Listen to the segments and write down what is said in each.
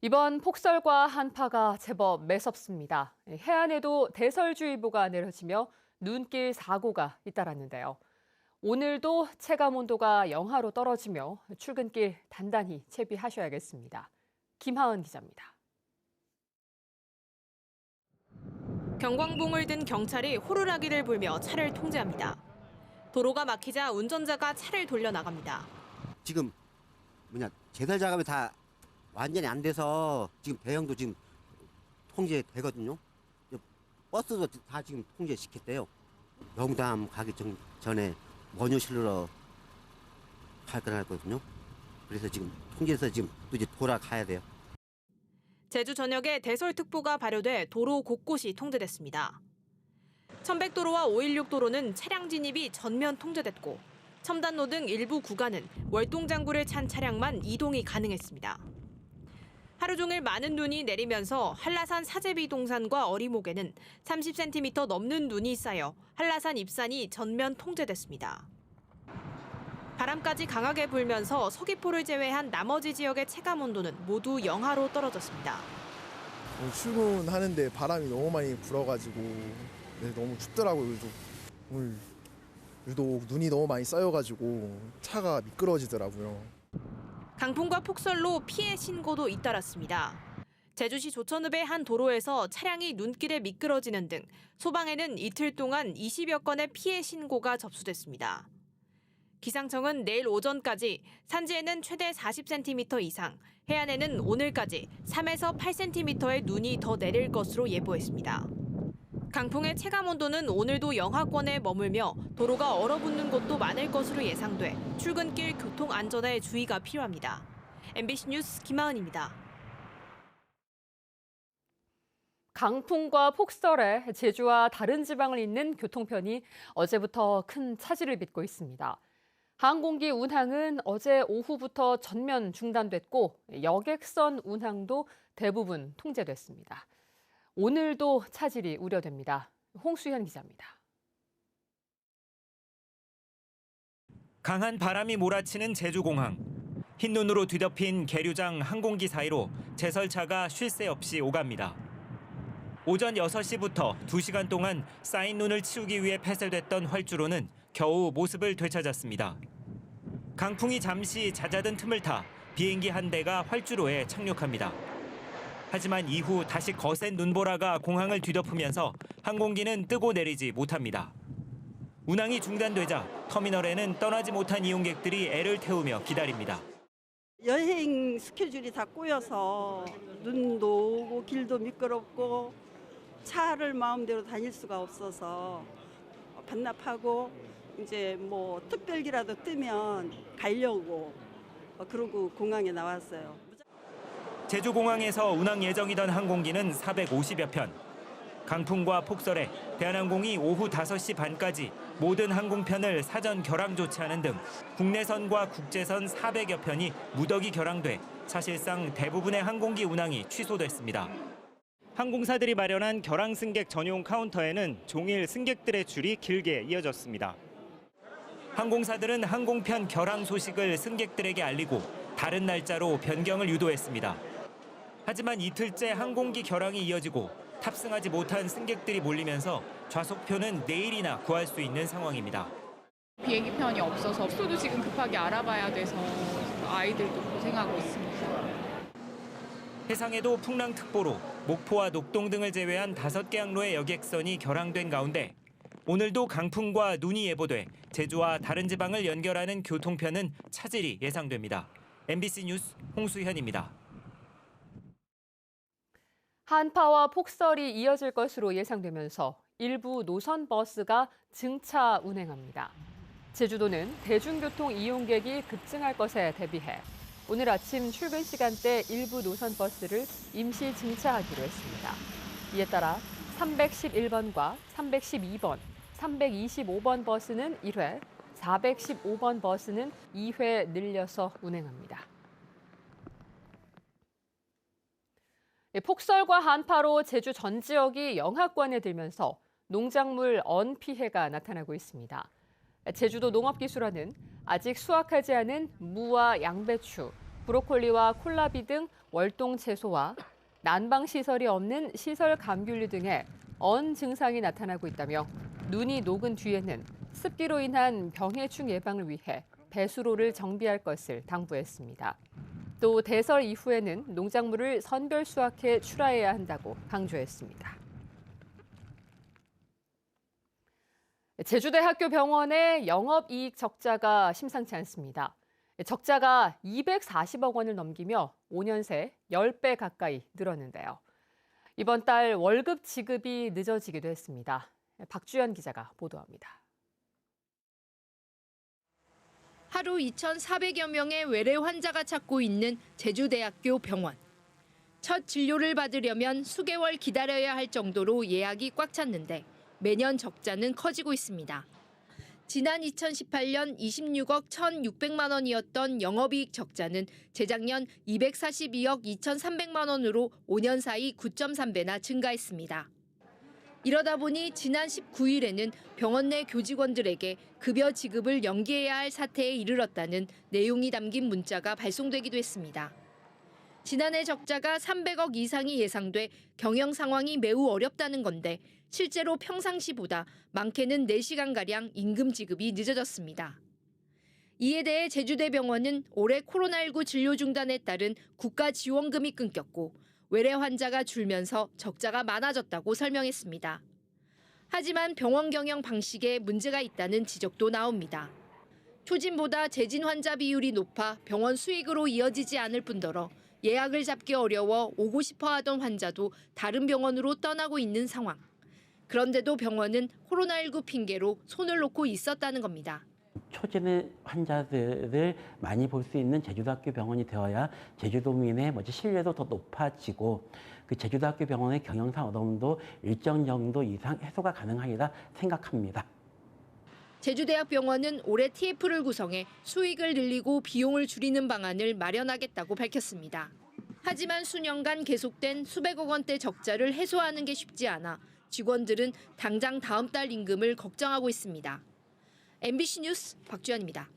이번 폭설과 한파가 제법 매섭습니다. 해안에도 대설주의보가 내려지며 눈길 사고가 잇따랐는데요. 오늘도 체감 온도가 영하로 떨어지며 출근길 단단히 채비하셔야겠습니다. 김하은 기자입니다. 경광봉을 든 경찰이 호루라기를 불며 차를 통제합니다. 도로가 막히자 운전자가 차를 돌려 나갑니다. 지금 제설 작업이 다 완전히 안 돼서 지금 대형도 지금 통제되거든요. 버스도 다 지금 통제시켰대요. 영담 가기 전에 원유 실으러 발권했거든요. 그래서 지금 통제해서 지금 또 이제 돌아가야 돼요. 제주 전역에 대설특보가 발효돼 도로 곳곳이 통제됐습니다. 천백도로와 516도로는 차량 진입이 전면 통제됐고 첨단로 등 일부 구간은 월동장구를 찬 차량만 이동이 가능했습니다. 하루 종일 많은 눈이 내리면서 한라산 사제비 동산과 어리목에는 30cm 넘는 눈이 쌓여 한라산 입산이 전면 통제됐습니다. 바람까지 강하게 불면서 서귀포를 제외한 나머지 지역의 체감 온도는 모두 영하로 떨어졌습니다. 출근하는데 바람이 너무 많이 불어가지고 너무 춥더라고요. 오늘 유독 눈이 너무 많이 쌓여가지고 차가 미끄러지더라고요. 강풍과 폭설로 피해 신고도 잇따랐습니다. 제주시 조천읍의 한 도로에서 차량이 눈길에 미끄러지는 등 소방에는 이틀 동안 20여 건의 피해 신고가 접수됐습니다. 기상청은 내일 오전까지 산지에는 최대 40cm 이상, 해안에는 오늘까지 3에서 8cm의 눈이 더 내릴 것으로 예보했습니다. 강풍의 체감 온도는 오늘도 영하권에 머물며 도로가 얼어붙는 곳도 많을 것으로 예상돼 출근길 교통 안전에 주의가 필요합니다. MBC 뉴스 김하은입니다. 강풍과 폭설에 제주와 다른 지방을 잇는 교통편이 어제부터 큰 차질을 빚고 있습니다. 항공기 운항은 어제 오후부터 전면 중단됐고 여객선 운항도 대부분 통제됐습니다. 오늘도 차질이 우려됩니다. 홍수현 기자입니다. 강한 바람이 몰아치는 제주공항. 흰눈으로 뒤덮인 계류장 항공기 사이로 제설차가 쉴 새 없이 오갑니다. 오전 6시부터 2시간 동안 쌓인 눈을 치우기 위해 폐쇄됐던 활주로는 겨우 모습을 되찾았습니다. 강풍이 잠시 잦아든 틈을 타 비행기 한 대가 활주로에 착륙합니다. 하지만 이후 다시 거센 눈보라가 공항을 뒤덮으면서 항공기는 뜨고 내리지 못합니다. 운항이 중단되자 터미널에는 떠나지 못한 이용객들이 애를 태우며 기다립니다. 여행 스케줄이 다 꼬여서 눈도 오고 길도 미끄럽고 차를 마음대로 다닐 수가 없어서 반납하고 이제 뭐 특별기라도 뜨면 가려고 그러고 공항에 나왔어요. 제주공항에서 운항 예정이던 항공기는 450여 편. 강풍과 폭설에 대한항공이 오후 5시 반까지 모든 항공편을 사전 결항 조치하는 등 국내선과 국제선 400여 편이 무더기 결항돼 사실상 대부분의 항공기 운항이 취소됐습니다. 항공사들이 마련한 결항 승객 전용 카운터에는 종일 승객들의 줄이 길게 이어졌습니다. 항공사들은 항공편 결항 소식을 승객들에게 알리고 다른 날짜로 변경을 유도했습니다. 하지만 이틀째 항공기 결항이 이어지고 탑승하지 못한 승객들이 몰리면서 좌석표는 내일이나 구할 수 있는 상황입니다. 비행기 편이 없어서 숙소도 지금 급하게 알아봐야 돼서 아이들도 고생하고 있습니다. 해상에도 풍랑특보로 목포와 녹동 등을 제외한 5개 항로의 여객선이 결항된 가운데 오늘도 강풍과 눈이 예보돼 제주와 다른 지방을 연결하는 교통편은 차질이 예상됩니다. MBC 뉴스 홍수현입니다. 한파와 폭설이 이어질 것으로 예상되면서 일부 노선 버스가 증차 운행합니다. 제주도는 대중교통 이용객이 급증할 것에 대비해 오늘 아침 출근 시간대 일부 노선 버스를 임시 증차하기로 했습니다. 이에 따라 311번과 312번, 325번 버스는 1회, 415번 버스는 2회 늘려서 운행합니다. 폭설과 한파로 제주 전 지역이 영하권에 들면서 농작물 언 피해가 나타나고 있습니다. 제주도 농업기술원은 아직 수확하지 않은 무와 양배추, 브로콜리와 콜라비 등 월동 채소와 난방시설이 없는 시설 감귤류 등의 언 증상이 나타나고 있다며 눈이 녹은 뒤에는 습기로 인한 병해충 예방을 위해 배수로를 정비할 것을 당부했습니다. 또 대설 이후에는 농작물을 선별 수확해 출하해야 한다고 강조했습니다. 제주대학교 병원의 영업이익 적자가 심상치 않습니다. 적자가 240억 원을 넘기며 5년 새 10배 가까이 늘었는데요. 이번 달 월급 지급이 늦어지기도 했습니다. 박주연 기자가 보도합니다. 하루 2,400여 명의 외래 환자가 찾고 있는 제주대학교 병원. 첫 진료를 받으려면 수개월 기다려야 할 정도로 예약이 꽉 찼는데 매년 적자는 커지고 있습니다. 지난 2018년 26억 1,600만 원이었던 영업이익 적자는 재작년 242억 2,300만 원으로 5년 사이 9.3배나 증가했습니다. 이러다 보니 지난 19일에는 병원 내 교직원들에게 급여 지급을 연기해야 할 사태에 이르렀다는 내용이 담긴 문자가 발송되기도 했습니다. 지난해 적자가 300억 이상이 예상돼 경영 상황이 매우 어렵다는 건데 실제로 평상시보다 많게는 4시간가량 임금 지급이 늦어졌습니다. 이에 대해 제주대병원은 올해 코로나19 진료 중단에 따른 국가 지원금이 끊겼고 외래 환자가 줄면서 적자가 많아졌다고 설명했습니다. 하지만 병원 경영 방식에 문제가 있다는 지적도 나옵니다. 초진보다 재진 환자 비율이 높아 병원 수익으로 이어지지 않을 뿐더러 예약을 잡기 어려워 오고 싶어 하던 환자도 다른 병원으로 떠나고 있는 상황. 그런데도 병원은 코로나19 핑계로 손을 놓고 있었다는 겁니다. 초진의 환자들을 많이 볼 수 있는 제주도학교 병원이 되어야 제주도민의 신뢰도 더 높아지고 그 제주도학교 병원의 경영상 어려움도 일정 정도 이상 해소가 가능하리라 생각합니다. 제주대학병원은 올해 TF를 구성해 수익을 늘리고 비용을 줄이는 방안을 마련하겠다고 밝혔습니다. 하지만 수년간 계속된 수백억 원대 적자를 해소하는 게 쉽지 않아 직원들은 당장 다음 달 임금을 걱정하고 있습니다. MBC 뉴스 박주연입니다.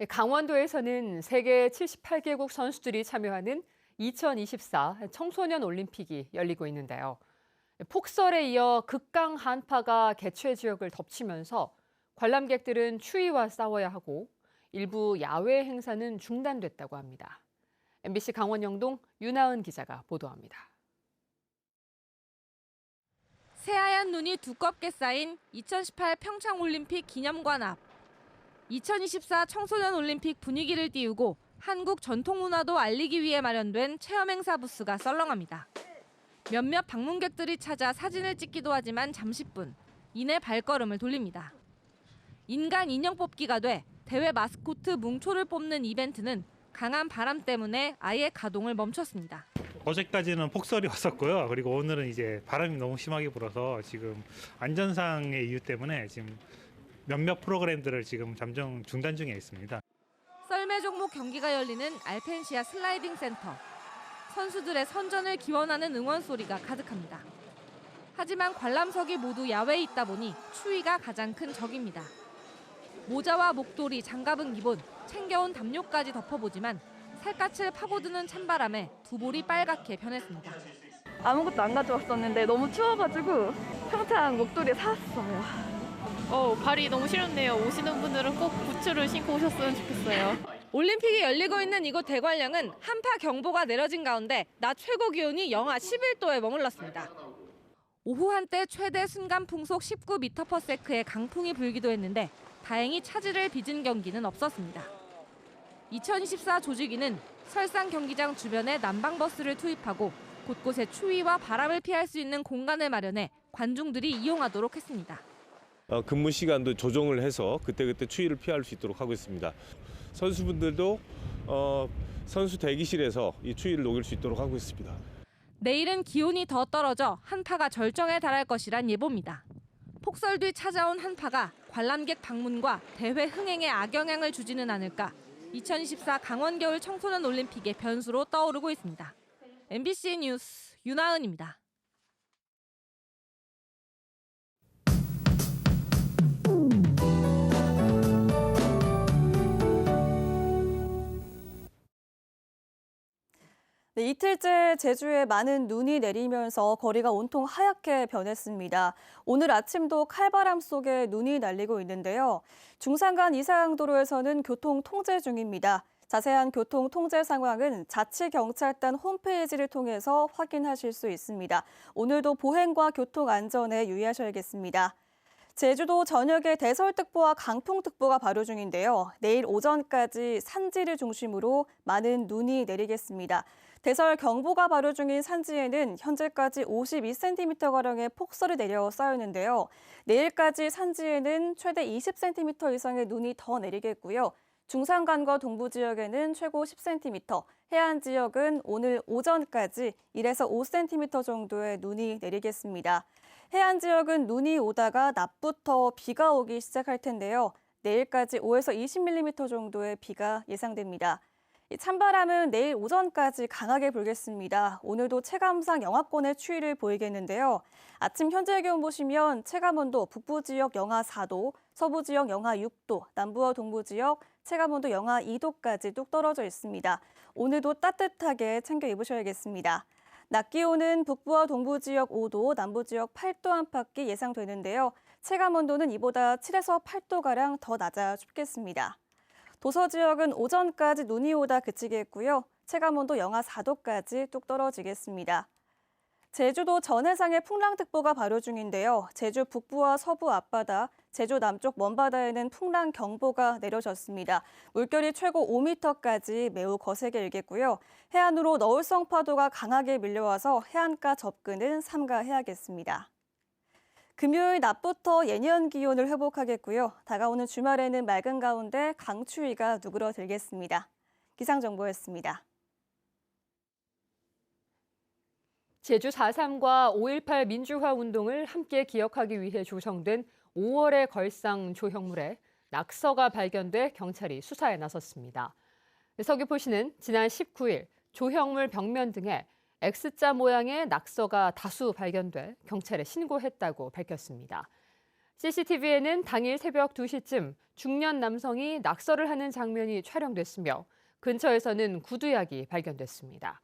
강원도에서는 세계 78개국 선수들이 참여하는 2024 청소년 올림픽이 열리고 있는데요. 폭설에 이어 극강 한파가 개최 지역을 덮치면서 관람객들은 추위와 싸워야 하고 일부 야외 행사는 중단됐다고 합니다. MBC 강원 영동 윤하은 기자가 보도합니다. 새하얀 눈이 두껍게 쌓인 2018 평창올림픽 기념관 앞. 2024 청소년 올림픽 분위기를 띄우고 한국 전통문화도 알리기 위해 마련된 체험 행사 부스가 썰렁합니다. 몇몇 방문객들이 찾아 사진을 찍기도 하지만 잠시뿐 이내 발걸음을 돌립니다. 인간 인형 뽑기가 돼 대회 마스코트 뭉초를 뽑는 이벤트는 강한 바람 때문에 아예 가동을 멈췄습니다. 어제까지는 폭설이 왔었고요. 그리고 오늘은 이제 바람이 너무 심하게 불어서 지금 안전상의 이유 때문에 지금 몇몇 프로그램들을 지금 잠정 중단 중에 있습니다. 썰매 종목 경기가 열리는 알펜시아 슬라이딩 센터. 선수들의 선전을 기원하는 응원 소리가 가득합니다. 하지만 관람석이 모두 야외에 있다 보니 추위가 가장 큰 적입니다. 모자와 목도리, 장갑은 기본, 챙겨온 담요까지 덮어보지만 살갗을 파고드는 찬바람에 두 볼이 빨갛게 변했습니다. 아무것도 안 가져왔었는데 너무 추워가지고 평창 목도리 사왔어요. 발이 너무 시렵네요. 오시는 분들은 꼭 부츠를 신고 오셨으면 좋겠어요. 올림픽이 열리고 있는 이곳 대관령은 한파 경보가 내려진 가운데 낮 최고 기온이 영하 11도에 머물렀습니다. 오후 한때 최대 순간 풍속 19m/s의 강풍이 불기도 했는데 다행히 차질을 빚은 경기는 없었습니다. 2024 조직위는 설상 경기장 주변에 난방버스를 투입하고 곳곳에 추위와 바람을 피할 수 있는 공간을 마련해 관중들이 이용하도록 했습니다. 근무 시간도 조정을 해서 그때그때 추위를 피할 수 있도록 하고 있습니다. 선수분들도 선수 대기실에서 이 추위를 녹일 수 있도록 하고 있습니다. 내일은 기온이 더 떨어져 한파가 절정에 달할 것이란 예보입니다. 폭설 뒤 찾아온 한파가 관람객 방문과 대회 흥행에 악영향을 주지는 않을까 2024 강원 겨울 청소년 올림픽의 변수로 떠오르고 있습니다. MBC 뉴스 윤하은입니다. 네, 이틀째 제주에 많은 눈이 내리면서 거리가 온통 하얗게 변했습니다. 오늘 아침도 칼바람 속에 눈이 날리고 있는데요. 중산간 이상도로에서는 교통 통제 중입니다. 자세한 교통 통제 상황은 자치경찰단 홈페이지를 통해서 확인하실 수 있습니다. 오늘도 보행과 교통 안전에 유의하셔야겠습니다. 제주도 전역에 대설특보와 강풍특보가 발효 중인데요. 내일 오전까지 산지를 중심으로 많은 눈이 내리겠습니다. 대설경보가 발효 중인 산지에는 현재까지 52cm가량의 폭설이 내려 쌓였는데요. 내일까지 산지에는 최대 20cm 이상의 눈이 더 내리겠고요. 중산간과 동부 지역에는 최고 10cm, 해안 지역은 오늘 오전까지 1에서 5cm 정도의 눈이 내리겠습니다. 해안 지역은 눈이 오다가 낮부터 비가 오기 시작할 텐데요. 내일까지 5에서 20mm 정도의 비가 예상됩니다. 찬바람은 내일 오전까지 강하게 불겠습니다. 오늘도 체감상 영하권의 추위를 보이겠는데요. 아침 현재 기온 보시면 체감온도 북부 지역 영하 4도, 서부 지역 영하 6도, 남부와 동부 지역 체감온도 영하 2도까지 뚝 떨어져 있습니다. 오늘도 따뜻하게 챙겨 입으셔야겠습니다. 낮 기온은 북부와 동부 지역 5도, 남부 지역 8도 안팎이 예상되는데요. 체감온도는 이보다 7에서 8도가량 더 낮아 춥겠습니다. 도서 지역은 오전까지 눈이 오다 그치겠고요. 체감온도 영하 4도까지 뚝 떨어지겠습니다. 제주도 전해상에 풍랑특보가 발효 중인데요. 제주 북부와 서부 앞바다, 제주 남쪽 먼바다에는 풍랑경보가 내려졌습니다. 물결이 최고 5m까지 매우 거세게 일겠고요. 해안으로 너울성 파도가 강하게 밀려와서 해안가 접근은 삼가해야겠습니다. 금요일 낮부터 예년 기온을 회복하겠고요. 다가오는 주말에는 맑은 가운데 강추위가 누그러들겠습니다. 기상정보였습니다. 제주 4.3과 5.18 민주화 운동을 함께 기억하기 위해 조성된 5월의 걸상 조형물에 낙서가 발견돼 경찰이 수사에 나섰습니다. 서귀포시는 지난 19일 조형물 벽면 등에 X자 모양의 낙서가 다수 발견돼 경찰에 신고했다고 밝혔습니다. CCTV에는 당일 새벽 2시쯤 중년 남성이 낙서를 하는 장면이 촬영됐으며 근처에서는 구두약이 발견됐습니다.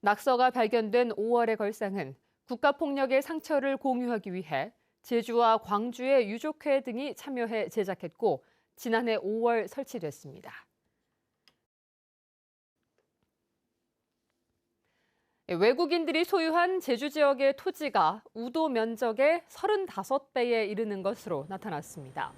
낙서가 발견된 5월의 걸상은 국가폭력의 상처를 공유하기 위해 제주와 광주의 유족회 등이 참여해 제작했고 지난해 5월 설치됐습니다. 외국인들이 소유한 제주 지역의 토지가 우도 면적의 35배에 이르는 것으로 나타났습니다.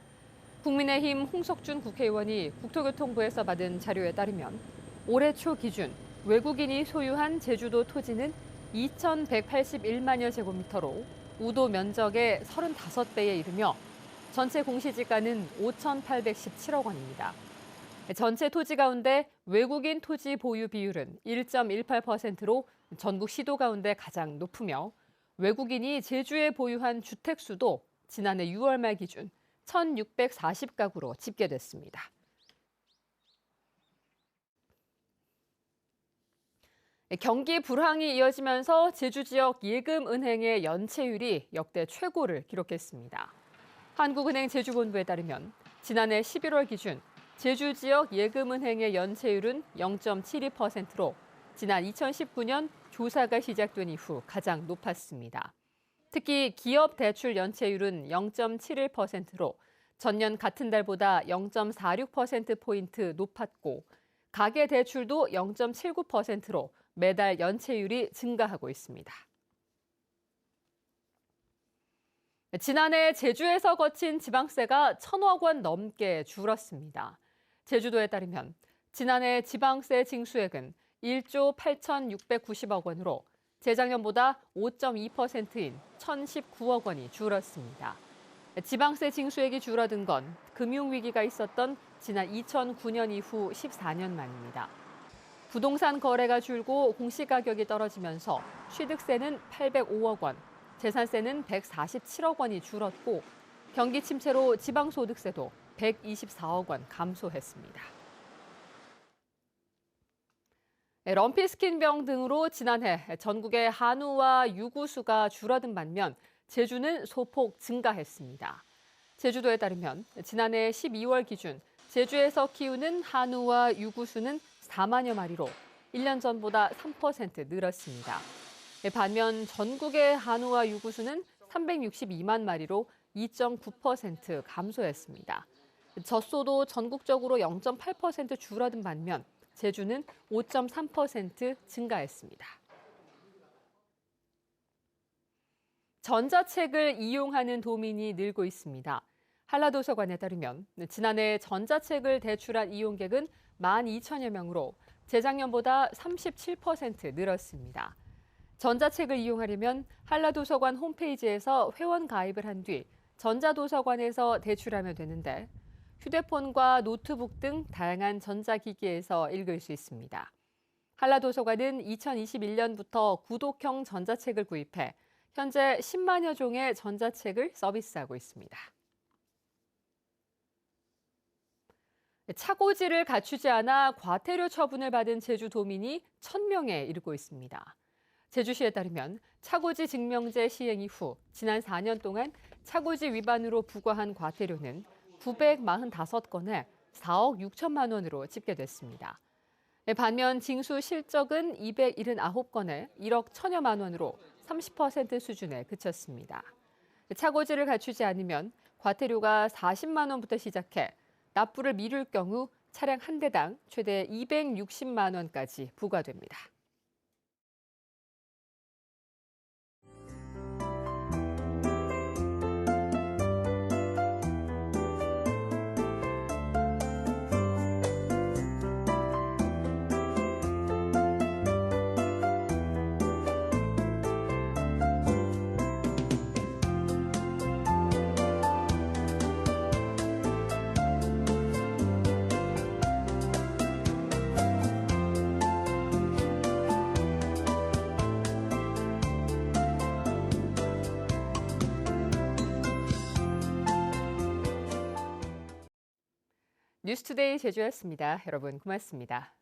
국민의힘 홍석준 국회의원이 국토교통부에서 받은 자료에 따르면 올해 초 기준 외국인이 소유한 제주도 토지는 2,181만여 제곱미터로 우도 면적의 35배에 이르며 전체 공시지가는 5,817억 원입니다. 전체 토지 가운데 외국인 토지 보유 비율은 1.18%로 전국 시도 가운데 가장 높으며 외국인이 제주에 보유한 주택 수도 지난해 6월 말 기준 1,640가구로 집계됐습니다. 경기 불황이 이어지면서 제주 지역 예금은행의 연체율이 역대 최고를 기록했습니다. 한국은행 제주본부에 따르면 지난해 11월 기준 제주 지역 예금은행의 연체율은 0.72%로 지난 2019년 조사가 시작된 이후 가장 높았습니다. 특히 기업 대출 연체율은 0.71%로 전년 같은 달보다 0.46%포인트 높았고 가계 대출도 0.79%로 매달 연체율이 증가하고 있습니다. 지난해 제주에서 거친 지방세가 1,000억 원 넘게 줄었습니다. 제주도에 따르면 지난해 지방세 징수액은 1조 8,690억 원으로 재작년보다 5.2%인 1,019억 원이 줄었습니다. 지방세 징수액이 줄어든 건 금융위기가 있었던 지난 2009년 이후 14년 만입니다. 부동산 거래가 줄고 공시가격이 떨어지면서 취득세는 805억 원, 재산세는 147억 원이 줄었고 경기 침체로 지방소득세도 124억 원 감소했습니다. 럼피스킨병 등으로 지난해 전국의 한우와 유구수가 줄어든 반면 제주는 소폭 증가했습니다. 제주도에 따르면 지난해 12월 기준 제주에서 키우는 한우와 유구수는 4만여 마리로 1년 전보다 3% 늘었습니다. 반면 전국의 한우와 유구수는 362만 마리로 2.9% 감소했습니다. 젖소도 전국적으로 0.8% 줄어든 반면 제주는 5.3% 증가했습니다. 전자책을 이용하는 도민이 늘고 있습니다. 한라도서관에 따르면 지난해 전자책을 대출한 이용객은 12,000여 명으로 재작년보다 37% 늘었습니다. 전자책을 이용하려면 한라도서관 홈페이지에서 회원 가입을 한 뒤 전자도서관에서 대출하면 되는데 휴대폰과 노트북 등 다양한 전자기기에서 읽을 수 있습니다. 한라도서관은 2021년부터 구독형 전자책을 구입해 현재 10만여 종의 전자책을 서비스하고 있습니다. 차고지를 갖추지 않아 과태료 처분을 받은 제주도민이 1,000명에 이르고 있습니다. 제주시에 따르면 차고지 증명제 시행 이후 지난 4년 동안 차고지 위반으로 부과한 과태료는 945건에 4억 6천만 원으로 집계됐습니다. 반면 징수 실적은 279건에 1억 1천여만 원으로 30% 수준에 그쳤습니다. 차고지를 갖추지 않으면 과태료가 40만 원부터 시작해 납부를 미룰 경우 차량 한 대당 최대 260만 원까지 부과됩니다. 뉴스투데이 제주였습니다. 여러분 고맙습니다.